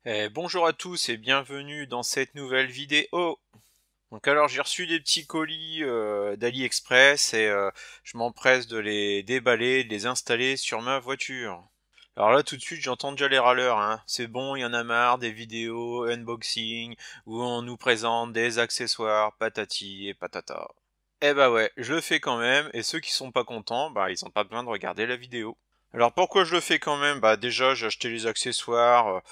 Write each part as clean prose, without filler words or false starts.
Bonjour à tous et bienvenue dans cette nouvelle vidéo. Donc alors j'ai reçu des petits colis d'AliExpress et je m'empresse de les déballer, de les installer sur ma voiture. Alors là tout de suite j'entends déjà les râleurs, hein. C'est bon, il y en a marre des vidéos unboxing où on nous présente des accessoires patati et patata. Eh bah ouais, je le fais quand même et ceux qui sont pas contents, bah ils ont pas besoin de regarder la vidéo. Alors pourquoi je le fais quand même? Bah déjà j'ai acheté les accessoires,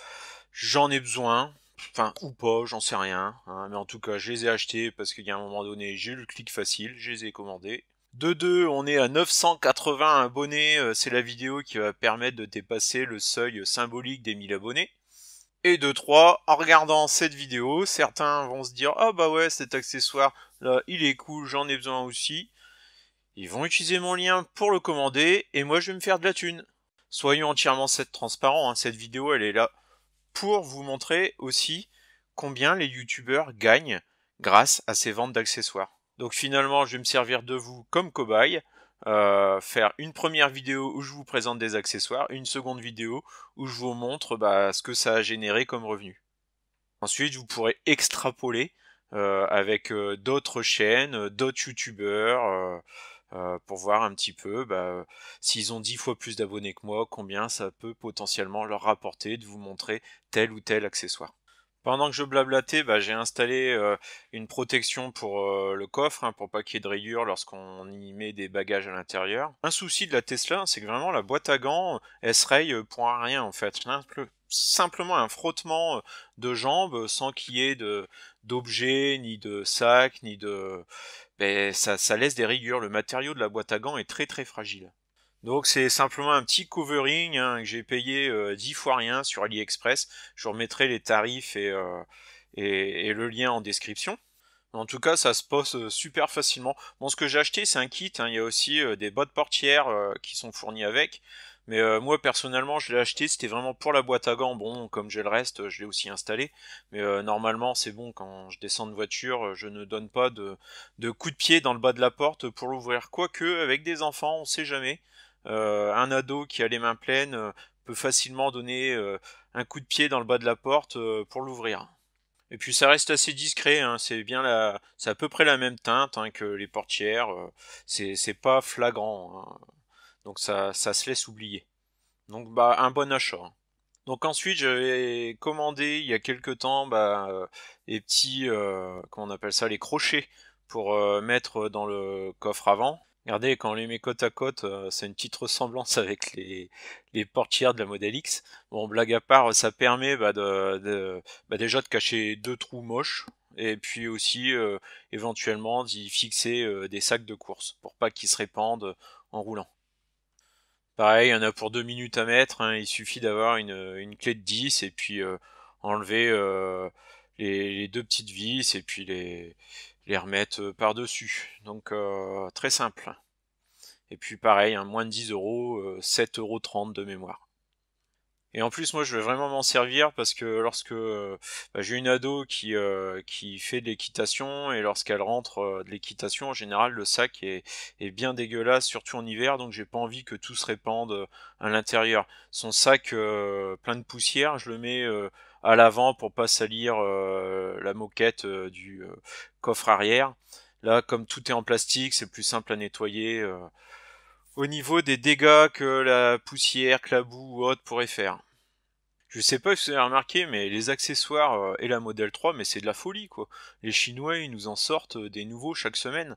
j'en ai besoin, enfin ou pas, j'en sais rien, hein, mais en tout cas je les ai achetés parce qu'il y a un moment donné j'ai eu le clic facile, je les ai commandés. De deux, on est à 980 abonnés, c'est la vidéo qui va permettre de dépasser le seuil symbolique des 1000 abonnés. Et de trois, en regardant cette vidéo, certains vont se dire ah bah ouais cet accessoire là il est cool, j'en ai besoin aussi. Ils vont utiliser mon lien pour le commander et moi je vais me faire de la thune. Soyons entièrement transparents, hein, cette vidéo elle est là pour vous montrer aussi combien les youtubeurs gagnent grâce à ces ventes d'accessoires. Donc finalement je vais me servir de vous comme cobaye, faire une première vidéo où je vous présente des accessoires, une seconde vidéo où je vous montre ce que ça a généré comme revenu. Ensuite vous pourrez extrapoler avec d'autres chaînes, d'autres youtubeurs, pour voir un petit peu s'ils ont 10 fois plus d'abonnés que moi, combien ça peut potentiellement leur rapporter de vous montrer tel ou tel accessoire. Pendant que je blablatais, j'ai installé une protection pour le coffre, hein, pour pas qu'il y ait de rayures lorsqu'on y met des bagages à l'intérieur. Un souci de la Tesla, c'est que vraiment la boîte à gants, elle se raye pour rien en fait. Simplement un frottement de jambes sans qu'il y ait d'objets, ni de sacs, ni de... ça laisse des rayures. Le matériau de la boîte à gants est très très fragile. Donc c'est simplement un petit covering, hein, que j'ai payé 10 fois rien sur AliExpress. Je vous remettrai les tarifs et le lien en description. En tout cas, ça se pose super facilement. Bon, ce que j'ai acheté, c'est un kit, hein. Il y a aussi des bottes portières qui sont fournies avec. Mais moi, personnellement, je l'ai acheté, c'était vraiment pour la boîte à gants. Bon, comme j'ai le reste, je l'ai aussi installé. Mais normalement, c'est bon, quand je descends de voiture, je ne donne pas de coup de pied dans le bas de la porte pour l'ouvrir. Quoique, avec des enfants, on sait jamais. Un ado qui a les mains pleines peut facilement donner un coup de pied dans le bas de la porte pour l'ouvrir. Et puis ça reste assez discret, hein, c'est à peu près la même teinte, hein, que les portières, c'est pas flagrant, hein, donc ça se laisse oublier. Donc un bon achat, hein. Donc ensuite j'avais commandé il y a quelques temps les petits, comment on appelle ça, les crochets pour mettre dans le coffre avant. Regardez, quand on les met côte à côte, c'est une petite ressemblance avec les portières de la Model X. Bon, blague à part, ça permet déjà de cacher deux trous moches, et puis aussi éventuellement d'y fixer des sacs de course, pour pas qu'ils se répandent en roulant. Pareil, il y en a pour 2 minutes à mettre, hein, il suffit d'avoir une clé de 10 et puis enlever les deux petites vis et puis les remettre par-dessus. Donc très simple. Et puis pareil, hein, moins de 10 euros, 7,30 € de mémoire. Et en plus, moi, je vais vraiment m'en servir parce que lorsque j'ai une ado qui fait de l'équitation et lorsqu'elle rentre de l'équitation, en général, le sac est bien dégueulasse, surtout en hiver, donc j'ai pas envie que tout se répande à l'intérieur. Son sac plein de poussière, je le mets à l'avant pour pas salir la moquette du coffre arrière. Là, comme tout est en plastique, c'est plus simple à nettoyer. Au niveau des dégâts que la poussière, que la boue ou autre pourrait faire. Je sais pas si vous avez remarqué, mais les accessoires et la Model 3, mais c'est de la folie, quoi. Les Chinois, ils nous en sortent des nouveaux chaque semaine.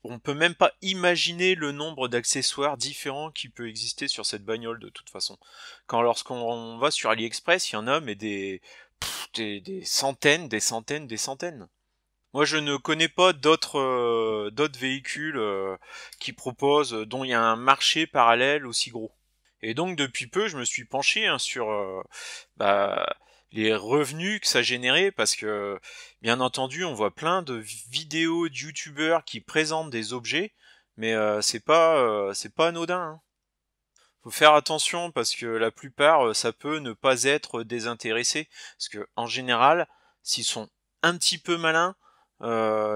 On peut même pas imaginer le nombre d'accessoires différents qui peut exister sur cette bagnole de toute façon. Lorsqu'on va sur AliExpress, il y en a mais des centaines, des centaines, des centaines. Moi, je ne connais pas d'autres véhicules qui proposent, dont il y a un marché parallèle aussi gros. Et donc depuis peu, je me suis penché, hein, sur bah, les revenus que ça générait, parce que bien entendu, on voit plein de vidéos de youtubeurs qui présentent des objets, mais c'est pas anodin, hein. Faut faire attention parce que la plupart, ça peut ne pas être désintéressé, parce que en général, s'ils sont un petit peu malins,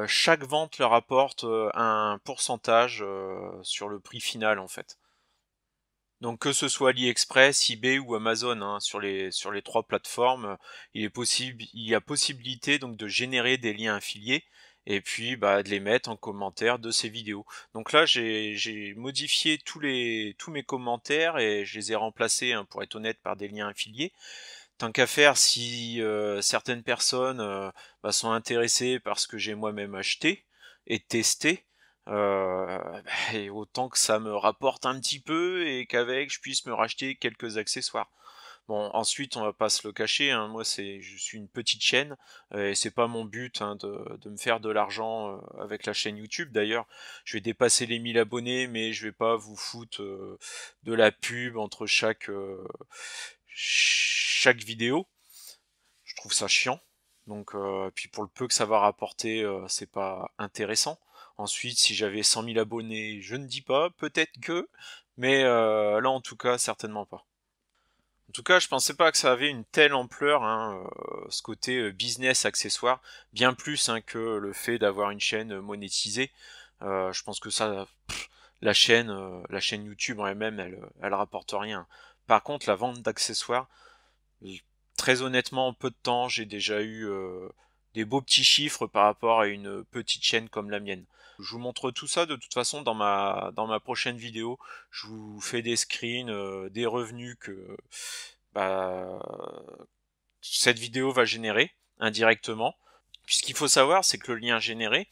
chaque vente leur apporte un pourcentage sur le prix final en fait. Donc que ce soit AliExpress, eBay ou Amazon, hein, sur les 3 plateformes, il y a possibilité donc de générer des liens affiliés et puis, bah, de les mettre en commentaire de ces vidéos. Donc là, j'ai modifié tous mes commentaires et je les ai remplacés, hein, pour être honnête, par des liens affiliés. Tant qu'à faire, si, certaines personnes, bah, sont intéressées par ce que j'ai moi-même acheté et testé, et autant que ça me rapporte un petit peu et qu'avec je puisse me racheter quelques accessoires. Bon, ensuite, on va pas se le cacher, hein, moi je suis une petite chaîne, et c'est pas mon but, hein, de me faire de l'argent, avec la chaîne YouTube. D'ailleurs, je vais dépasser les 1000 abonnés, mais je vais pas vous foutre, de la pub entre chaque vidéo. Je trouve ça chiant. Donc, puis pour le peu que ça va rapporter, c'est pas intéressant. Ensuite, si j'avais 100 000 abonnés, je ne dis pas, peut-être que, mais là en tout cas, certainement pas. En tout cas, je pensais pas que ça avait une telle ampleur, hein, ce côté business accessoire, bien plus, hein, que le fait d'avoir une chaîne monétisée. Je pense que ça, la chaîne YouTube en elle-même, elle rapporte rien. Par contre, la vente d'accessoires, très honnêtement, en peu de temps, j'ai déjà eu des beaux petits chiffres par rapport à une petite chaîne comme la mienne. Je vous montre tout ça de toute façon dans ma prochaine vidéo. Je vous fais des screens, des revenus que bah, cette vidéo va générer indirectement. Puisqu'il faut savoir, c'est que le lien généré,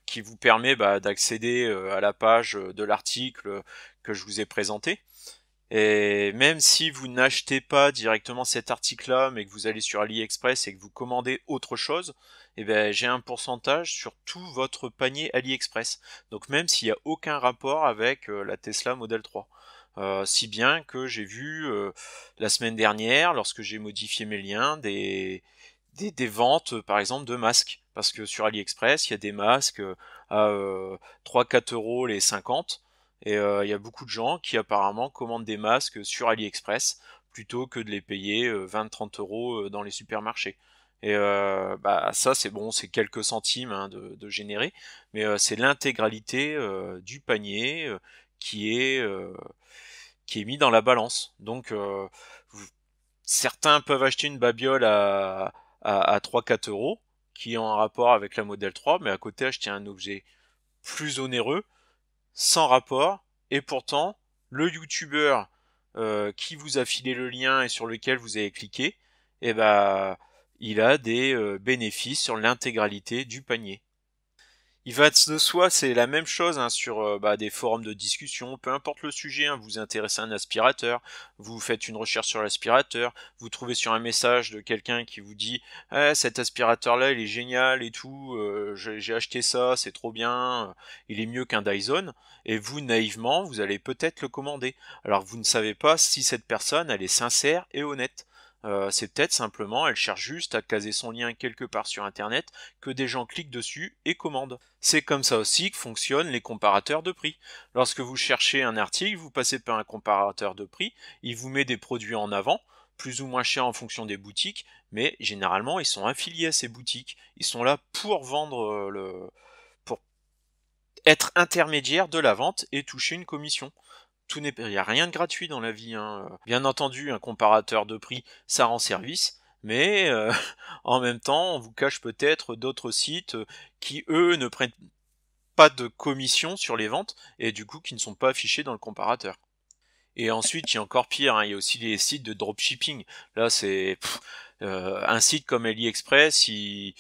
qui vous permet, bah, d'accéder à la page de l'article que je vous ai présenté, et même si vous n'achetez pas directement cet article-là, mais que vous allez sur AliExpress et que vous commandez autre chose, eh ben, j'ai un pourcentage sur tout votre panier AliExpress. Donc même s'il n'y a aucun rapport avec la Tesla Model 3. Si bien que j'ai vu la semaine dernière, lorsque j'ai modifié mes liens, des ventes, par exemple, de masques. Parce que sur AliExpress, il y a des masques à 3-4 euros les 50. Et il y a beaucoup de gens qui apparemment commandent des masques sur AliExpress plutôt que de les payer 20-30 euros dans les supermarchés. Et bah ça c'est bon, c'est quelques centimes, hein, de générer, mais c'est l'intégralité du panier qui est mis dans la balance. Donc certains peuvent acheter une babiole à 3-4 euros qui est en rapport avec la Model 3, mais à côté acheter un objet plus onéreux sans rapport, et pourtant, le youtubeur qui vous a filé le lien et sur lequel vous avez cliqué, eh ben, il a des bénéfices sur l'intégralité du panier. Il va de soi, c'est la même chose, hein, sur bah, des forums de discussion, peu importe le sujet, hein, vous vous intéressez à un aspirateur, vous faites une recherche sur l'aspirateur, vous trouvez sur un message de quelqu'un qui vous dit ah, cet aspirateur-là il est génial et tout, j'ai acheté ça, c'est trop bien, il est mieux qu'un Dyson, et vous naïvement vous allez peut-être le commander, alors vous ne savez pas si cette personne elle est sincère et honnête. C'est peut-être simplement, elle cherche juste à caser son lien quelque part sur internet, que des gens cliquent dessus et commandent. C'est comme ça aussi que fonctionnent les comparateurs de prix. Lorsque vous cherchez un article, vous passez par un comparateur de prix, il vous met des produits en avant, plus ou moins chers en fonction des boutiques, mais généralement ils sont affiliés à ces boutiques. Ils sont là pour vendre pour être intermédiaire de la vente et toucher une commission. Il n'y a rien de gratuit dans la vie, hein. Bien entendu, un comparateur de prix, ça rend service, mais en même temps, on vous cache peut-être d'autres sites qui, eux, ne prennent pas de commission sur les ventes et du coup qui ne sont pas affichés dans le comparateur. Et ensuite, il y a encore pire, hein, il y a aussi les sites de dropshipping. Là, c'est un site comme AliExpress, il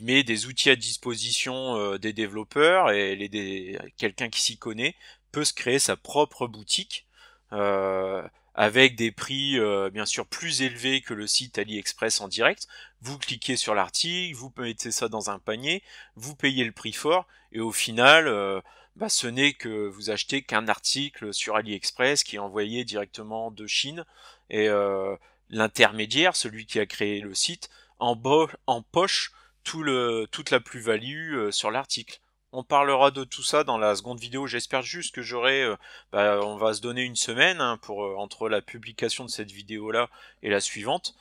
met des outils à disposition des développeurs et quelqu'un qui s'y connaît peut se créer sa propre boutique avec des prix bien sûr plus élevés que le site AliExpress en direct. Vous cliquez sur l'article, vous mettez ça dans un panier, vous payez le prix fort et au final bah, ce n'est que vous achetez qu'un article sur AliExpress qui est envoyé directement de Chine et l'intermédiaire, celui qui a créé le site, empoche toute la plus-value sur l'article. On parlera de tout ça dans la seconde vidéo. J'espère juste que on va se donner une semaine, hein, pour entre la publication de cette vidéo là et la suivante.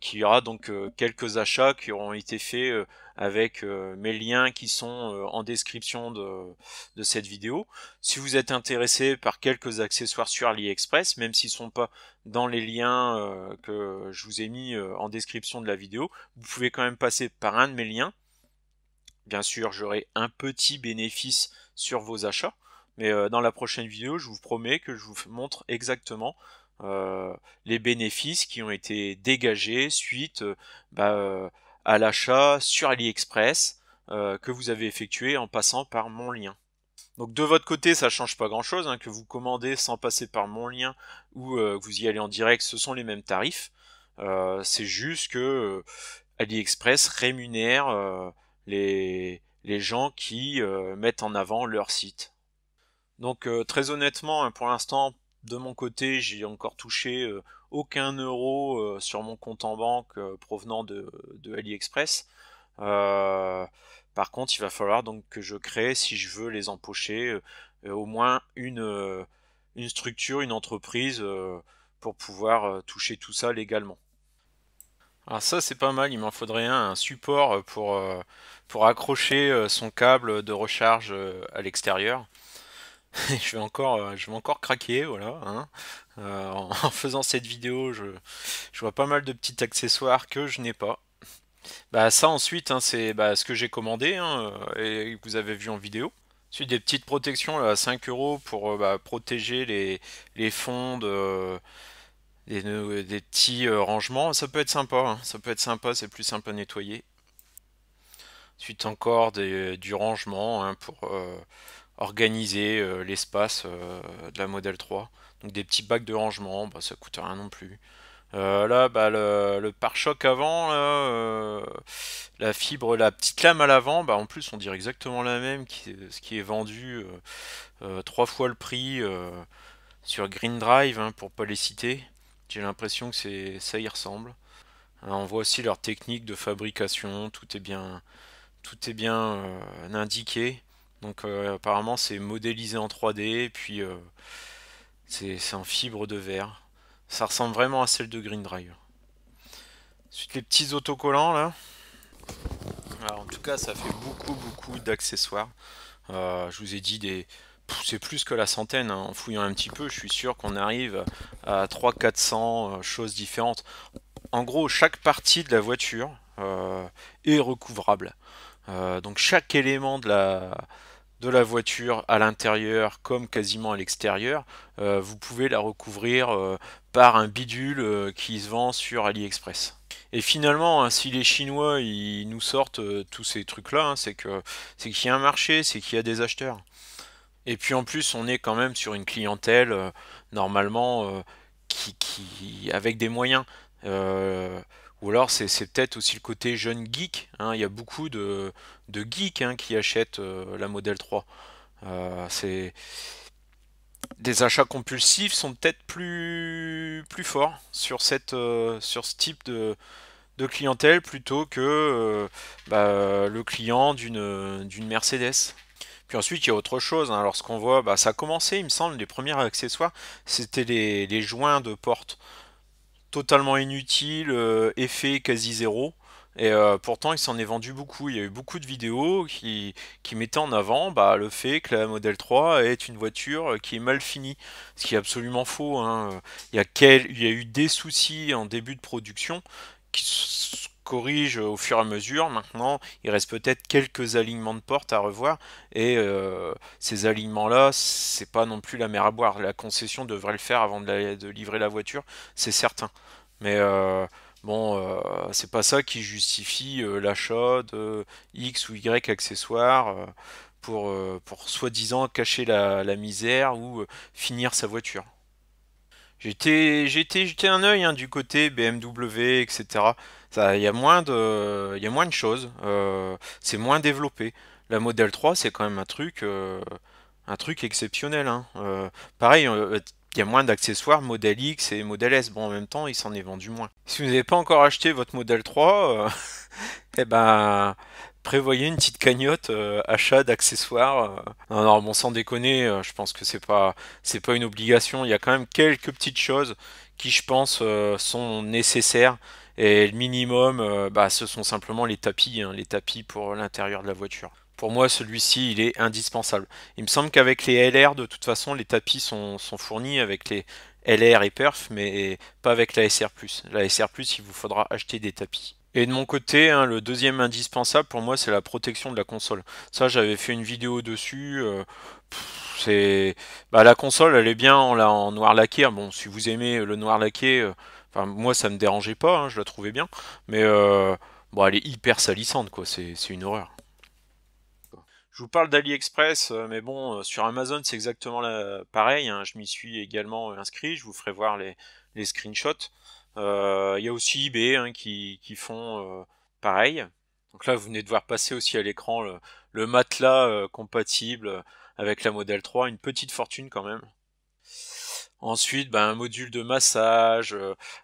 qu'il y aura donc quelques achats qui auront été faits avec mes liens qui sont en description de cette vidéo. Si vous êtes intéressé par quelques accessoires sur AliExpress, même s'ils ne sont pas dans les liens que je vous ai mis en description de la vidéo, vous pouvez quand même passer par un de mes liens. Bien sûr, j'aurai un petit bénéfice sur vos achats, mais dans la prochaine vidéo, je vous promets que je vous montre exactement les bénéfices qui ont été dégagés suite à l'achat sur AliExpress que vous avez effectué en passant par mon lien. Donc de votre côté, ça change pas grand-chose, hein, que vous commandez sans passer par mon lien ou que vous y allez en direct, ce sont les mêmes tarifs. C'est juste que AliExpress rémunère les gens qui mettent en avant leur site. Donc très honnêtement, hein, pour l'instant, de mon côté, j'ai encore touché aucun euro sur mon compte en banque provenant de AliExpress. Par contre, il va falloir donc que je crée, si je veux les empocher, au moins une structure, une entreprise pour pouvoir toucher tout ça légalement. Alors ça c'est pas mal, il m'en faudrait un support pour accrocher son câble de recharge à l'extérieur. Je vais encore craquer, voilà, hein. En faisant cette vidéo, je vois pas mal de petits accessoires que je n'ai pas. Bah ça ensuite, hein, c'est ce que j'ai commandé hein, et que vous avez vu en vidéo. Ensuite des petites protections là, à 5 euros pour protéger les fonds des petits rangements. Ça peut être sympa, hein, ça peut être sympa, c'est plus simple à nettoyer. Ensuite encore du rangement hein, pour organiser l'espace de la modèle 3. Donc des petits bacs de rangement, bah, ça coûte rien non plus. Là, le pare-choc avant, là, la fibre, la petite lame à l'avant, bah, en plus on dirait exactement la même, ce qui est vendu 3 fois le prix sur Green Drive, hein, pour pas les citer. J'ai l'impression que ça y ressemble. On voit aussi leur technique de fabrication, tout est bien indiqué. Donc apparemment c'est modélisé en 3D, puis c'est en fibre de verre. Ça ressemble vraiment à celle de Green Drive. Ensuite les petits autocollants là. Alors, en tout cas ça fait beaucoup d'accessoires. Je vous ai dit c'est plus que la centaine, hein. En fouillant un petit peu, je suis sûr qu'on arrive à 300-400 choses différentes. En gros, chaque partie de la voiture est recouvrable. Donc chaque élément de la voiture à l'intérieur comme quasiment à l'extérieur, vous pouvez la recouvrir par un bidule qui se vend sur AliExpress. Et finalement, hein, si les Chinois ils nous sortent tous ces trucs-là, hein, c'est qu'il y a un marché, c'est qu'il y a des acheteurs. Et puis en plus, on est quand même sur une clientèle normalement avec des moyens. Euh, ou alors c'est peut-être aussi le côté jeune geek, hein. Il y a beaucoup de geeks hein, qui achètent la Model 3. C'est des achats compulsifs sont peut-être plus forts sur ce type de clientèle plutôt que le client d'une Mercedes. Puis ensuite, il y a autre chose, hein. Alors, ce qu'on voit, ça a commencé, il me semble, les premiers accessoires, c'était les joints de porte. Totalement inutiles, effet quasi zéro. Et pourtant, il s'en est vendu beaucoup. Il y a eu beaucoup de vidéos qui mettaient en avant le fait que la Model 3 est une voiture qui est mal finie. Ce qui est absolument faux, hein. Il y a eu des soucis en début de production qui se corrigent au fur et à mesure. Maintenant, il reste peut-être quelques alignements de porte à revoir. Et ces alignements-là, c'est pas non plus la mer à boire. La concession devrait le faire avant de livrer la voiture, c'est certain. Mais bon, c'est pas ça qui justifie l'achat de X ou Y accessoires pour soi-disant cacher la misère ou finir sa voiture. J'ai été jeter un œil hein, du côté BMW, etc. Ça, il y a moins de choses. C'est moins développé. La Model 3, c'est quand même un truc exceptionnel, hein. Pareil, il y a moins d'accessoires Model X et Model S. Bon, en même temps, il s'en est vendu moins. Si vous n'avez pas encore acheté votre Model 3, Eh ben, prévoyez une petite cagnotte achat d'accessoires. Non, non, bon, sans déconner, je pense que c'est pas une obligation. Il y a quand même quelques petites choses qui, je pense, sont nécessaires. Et le minimum, bah, ce sont simplement les tapis pour l'intérieur de la voiture. Pour moi, celui-ci, il est indispensable. Il me semble qu'avec les LR, de toute façon, les tapis sont fournis avec les LR et Perf, mais pas avec la SR+. La SR+, il vous faudra acheter des tapis. Et de mon côté, hein, le deuxième indispensable pour moi, c'est la protection de la console. Ça, j'avais fait une vidéo dessus. C'est, bah, la console, elle est bien en noir laqué. Bon, si vous aimez le noir laqué, enfin, moi, ça me dérangeait pas, hein, je la trouvais bien. Mais bon, elle est hyper salissante, quoi. C'est une horreur. Je vous parle d'AliExpress, mais bon, sur Amazon, c'est exactement pareil, hein. Je m'y suis également inscrit. Je vous ferai voir les screenshots. Il y a aussi eBay, hein, qui font pareil. Donc là, vous venez de voir passer aussi à l'écran le matelas compatible avec la Model 3, une petite fortune quand même. Ensuite, ben, un module de massage,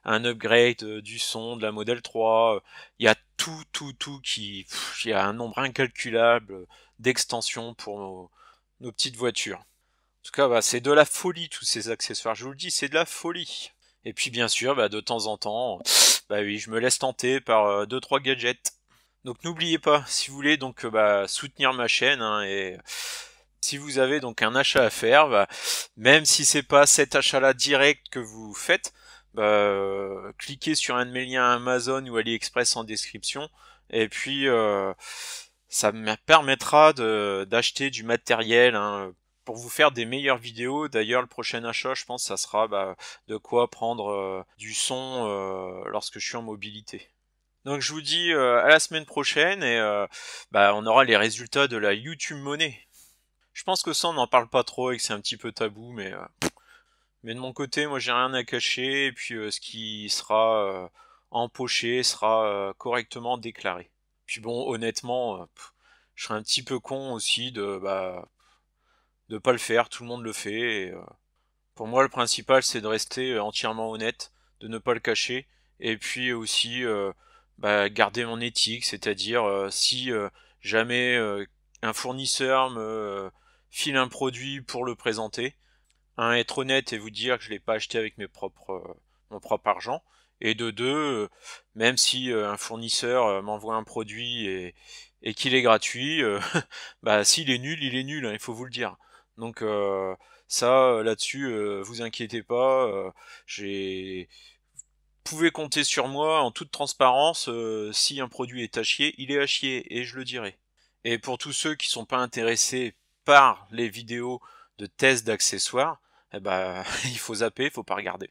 un upgrade du son de la Model 3. Il y a tout il y a un nombre incalculable d'extensions pour nos petites voitures. En tout cas, bah, c'est de la folie tous ces accessoires. Je vous le dis, c'est de la folie. Et puis bien sûr, bah, de temps en temps, bah oui, je me laisse tenter par deux trois gadgets. Donc n'oubliez pas, si vous voulez donc bah, soutenir ma chaîne, hein, et si vous avez donc un achat à faire, bah, même si c'est pas cet achat-là direct que vous faites, bah, cliquez sur un de mes liens Amazon ou AliExpress en description, et puis ça me permettra d'acheter du matériel, hein, pour vous faire des meilleures vidéos. D'ailleurs, le prochain achat, je pense, ça sera bah, de quoi prendre du son lorsque je suis en mobilité. Donc je vous dis à la semaine prochaine et bah, on aura les résultats de la YouTube Money. Je pense que ça on n'en parle pas trop et que c'est un petit peu tabou, mais de mon côté moi j'ai rien à cacher et puis ce qui sera empoché sera correctement déclaré. Puis bon honnêtement je serais un petit peu con aussi de pas le faire, tout le monde le fait et, pour moi le principal c'est de rester entièrement honnête, de ne pas le cacher et puis aussi bah, garder mon éthique, c'est-à-dire si jamais un fournisseur me file un produit pour le présenter, un, être honnête et vous dire que je l'ai pas acheté avec mon propre argent, et de deux, même si un fournisseur m'envoie un produit et qu'il est gratuit, bah s'il est nul, il est nul, hein, il faut vous le dire. Donc ça, là-dessus, vous inquiétez pas, j'ai pouvez compter sur moi en toute transparence, si un produit est à chier, il est à chier, et je le dirai. Et pour tous ceux qui sont pas intéressés par les vidéos de tests d'accessoires, eh ben, il faut zapper, il faut pas regarder.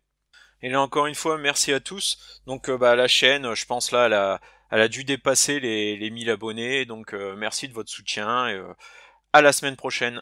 Et là encore une fois, merci à tous. Donc bah, la chaîne, je pense là, elle a dû dépasser les 1000 abonnés. Donc merci de votre soutien et à la semaine prochaine.